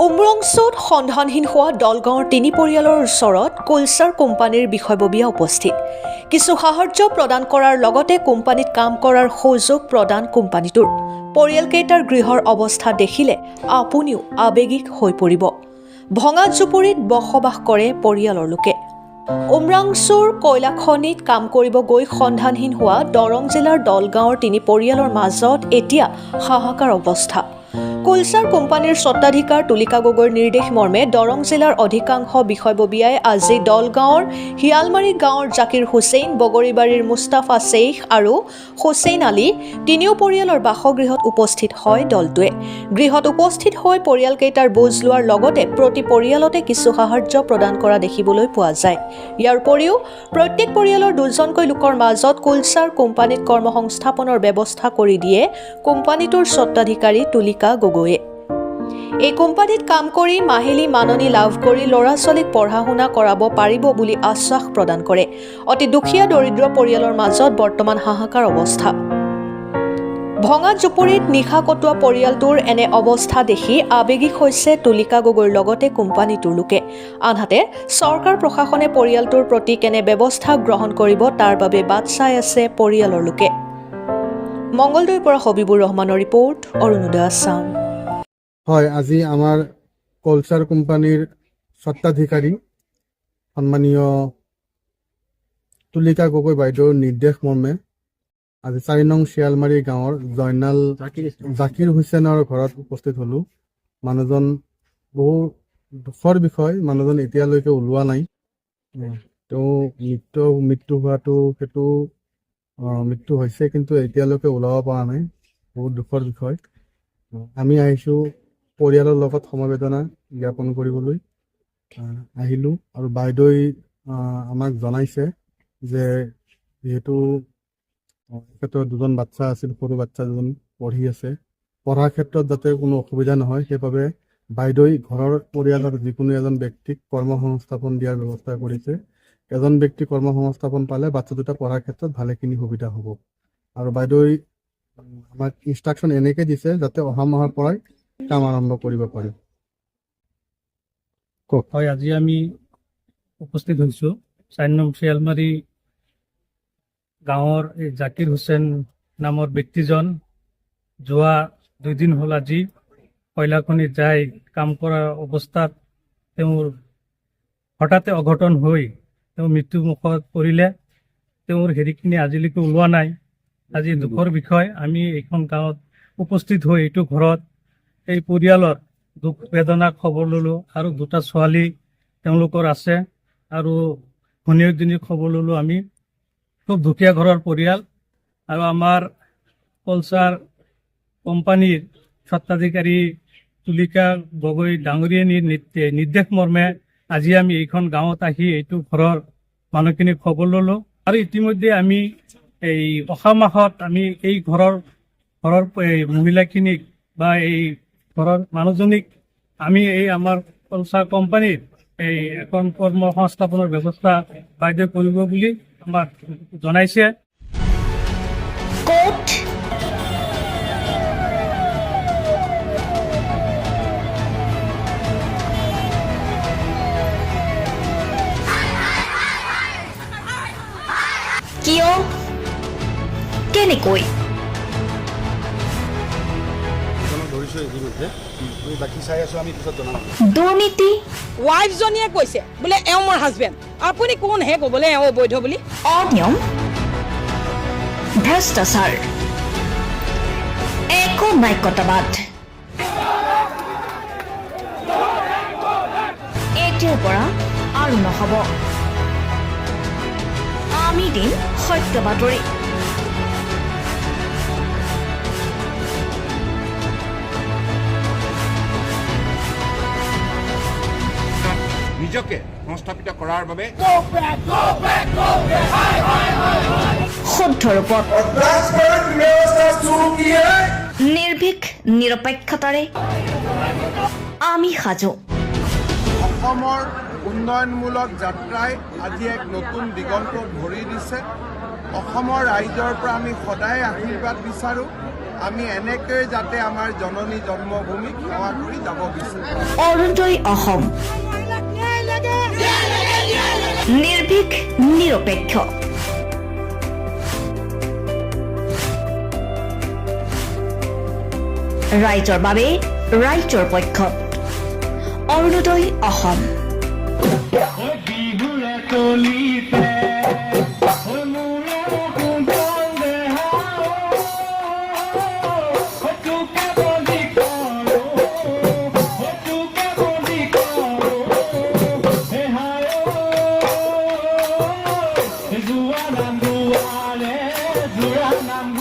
উমৰংচুত সন্ধানহীন হোৱা দলগাঁৱৰ তিনি পৰিয়ালৰ ওচৰত কোলচাৰ কোম্পানীৰ বিষয়ববীয়া উপস্থিত। কিছু সাহায্য প্ৰদান কৰাৰ লগতে কোম্পানীত কাম কৰাৰ সুযোগ প্ৰদান কোম্পানীটোৰ। পৰিয়ালকেইটাৰ গৃহৰ অৱস্থা দেখিলে আপুনিও আৱেগিক হৈ পৰিব। ভঙা জুপুৰিত বসবাস কৰে পৰিয়ালৰ লোকে। উমৰাংচুৰ কয়লাখনিত কাম কৰিব গৈ সন্ধানহীন হোৱা দৰং জিলাৰ দলগাঁৱৰ তিনি পৰিয়ালৰ মাজত এতিয়া হাহাকাৰ অৱস্থা। কোলচাৰ কোম্পানীৰ স্বত্বাধিকাৰ তুলিকা গগৈৰ নিৰ্দেশ মৰ্মে দৰং জিলাৰ অধিকাংশ বিষয়ববীয়াই আজি দলগাঁৱৰ শিয়ালমাৰী গাঁৱৰ জাকিৰ হুছেইন, বগৰীবাৰীৰ মুস্তাফা শ্বেইখ আৰু হুছেইন আলী তিনিও পৰিয়ালৰ বাসগৃহত উপস্থিত হয় দলটোৱে। গৃহত উপস্থিত হৈ পৰিয়ালকেইটাৰ বুজ লোৱাৰ লগতে প্ৰতি পৰিয়ালতে কিছু সাহায্য প্ৰদান কৰা দেখিবলৈ পোৱা যায়। ইয়াৰ উপৰিও প্ৰত্যেক পৰিয়ালৰ দুজনকৈ লোকৰ মাজত কোলচাৰ কোম্পানীত কৰ্মসংস্থাপনৰ ব্যৱস্থা কৰি দিয়ে কোম্পানীটোৰ স্বত্বাধিকাৰী তুলিকা গগৈয়ে। এই কোম্পানীত কাম কৰি মাহিলী মাননি লাভ কৰি ল'ৰা-ছোৱালীক পঢ়া-শুনা কৰাব পাৰিব বুলি আশ্বাস প্ৰদান কৰে। অতি দুখীয়া দৰিদ্ৰ পৰিয়ালৰ মাজত বৰ্তমান হাহাকাৰ অৱস্থা। ভঙা জুপুৰিত নিশা কটোৱা পৰিয়ালটোৰ এনে অৱস্থা দেখি আৱেগিক হৈছে তুলিকা গগৈৰ লগতে কোম্পানীটোৰ লোকে। আনহাতে চৰকাৰ প্ৰশাসনে পৰিয়ালটোৰ প্ৰতি কেনে ব্যৱস্থা গ্ৰহণ কৰিব তাৰ বাবে বাট চাই আছে পৰিয়ালৰ লোকে। মংগলদৈৰ পৰা হবিবুৰ ৰহমানৰ ৰিপৰ্ট, অৰুণোদয় আছাম। হয়, আজি আমাৰ কোলচাৰ কোম্পানীৰ স্বত্বাধিকাৰী সন্মানীয় তুলিকা গগৈ বাইদেউৰ নিৰ্দেশ মৰ্মে আজি 4 নং শিয়ালমাৰী গাঁৱৰ জয়নাল জাকিৰ হুছেইনৰ ঘৰত উপস্থিত হলোঁ। মানুহজন বহু দুখৰ বিষয়, মানুহজন এতিয়ালৈকে ওলোৱা নাই। তেওঁ মৃত্যু হোৱাটো সেইটো মৃত্যু হৈছে, কিন্তু এতিয়ালৈকে ওলাব পৰা নাই। বহুত দুখৰ বিষয়। আমি আহিছোঁ পৰিয়ালৰ লগত সমবেদনা জ্ঞাপন কৰিবলৈ আহিলোঁ আৰু বাইদেৱে আমাক জনাইছে যে যিহেতু ক্ষেত্ৰত দুজন বাচ্চা আছিল, সৰু বাচ্চা দুজন পঢ়ি আছে, পঢ়াৰ ক্ষেত্ৰত যাতে কোনো অসুবিধা নহয় সেইবাবে বাইদেৱে ঘৰৰ পৰিয়ালৰ যিকোনো এজন ব্যক্তিক কৰ্মসংস্থাপন দিয়াৰ ব্যৱস্থা কৰিছে। এজন ব্যক্তি কৰ্মসংস্থাপন পালে বাচ্চা দুটা পঢ়াৰ ক্ষেত্ৰত ভালেখিনি সুবিধা হ'ব। আৰু বাইদেৱে আমাক ইনষ্ট্ৰাকশ্যন এনেকৈ দিছে যাতে অহা মাহৰ পৰাই কাম আৰম্ভ কৰিব পাৰি। হয়, আজি আমি উপস্থিত হৈছোঁ 4 নং শিয়ালমাৰী গাঁৱৰ এই জাকিৰ হুছেইন নামৰ ব্যক্তিজন যোৱা 2 দিন হ'ল আজি কয়লাখনিত যাই কাম কৰা অৱস্থাত তেওঁৰ হঠাতে অঘটন হৈ তেওঁ মৃত্যুমুখত পৰিলে। তেওঁৰ হেৰিখিনি আজিলৈকে ওলোৱা নাই। আজি দুখৰ বিষয়। আমি এইখন গাঁৱত উপস্থিত হৈ এইটো ঘৰত এই পৰিয়ালৰ দুখ বেদনাক খবৰ ল'লোঁ আৰু দুটা ছোৱালী তেওঁলোকৰ আছে আৰু ভনীয়েকজনীৰ খবৰ ল'লোঁ। আমি খুব দুখীয়া ঘৰৰ পৰিয়াল আৰু আমাৰ কোলচাৰ কোম্পানীৰ স্বত্বাধিকাৰী তুলিকা গগৈ ডাঙৰীয়ানীৰ নিৰ্দেশ মৰ্মে আজি আমি এইখন গাঁৱত আহি এইটো ঘৰৰ মানুহখিনিক খবৰ ল'লোঁ আৰু ইতিমধ্যে আমি এই অহা মাহত আমি এই ঘৰৰ মহিলাখিনিক বা এই ঘৰৰ মানুহজনীক আমি এই আমাৰ কোলচাৰ কোম্পানীত এই এখন কৰ্মসংস্থাপনৰ ব্যৱস্থা বাইদেউ কৰিব বুলি আমাক জনাইছে। কিয়, কেনেকৈ দুৰ্নীতি? ৱাইফজনীয়ে কৈছে বোলে এওঁ মোৰ হাজবেণ্ড। আপুনি কোন হে ক'বলৈ এওঁ অবৈধ বুলি? অনিয়ম, ভ্ৰষ্টাচাৰ, একো নায়কতাবাদ। এতিয়াৰ পৰা আৰু নহ'ব। আমি দিম সত্য বাতৰি। নিজকে সংস্থাপিত কৰাৰ বাবে শুদ্ধ ৰূপত নিৰ্ভীক নিৰপেক্ষতাৰে আমি সাজু। অসমৰ উন্নয়নমূলক যাত্ৰাই আজি এক নতুন দিগন্ত ভৰি দিছে। অসমৰ ৰাইজৰ পৰা আমি সদায় আশীৰ্বাদ বিচাৰোঁ আমি এনেকৈ যাতে আমাৰ জননী জন্মভূমিক সেৱা কৰি যাব বিচাৰোঁ। অৰুণোদয় অসম নিৰ্ভীক নিৰপেক্ষ ৰাইজৰ বাবে ৰাইজৰ পক্ষত Orunodoi Assam Juanam duale, Juanam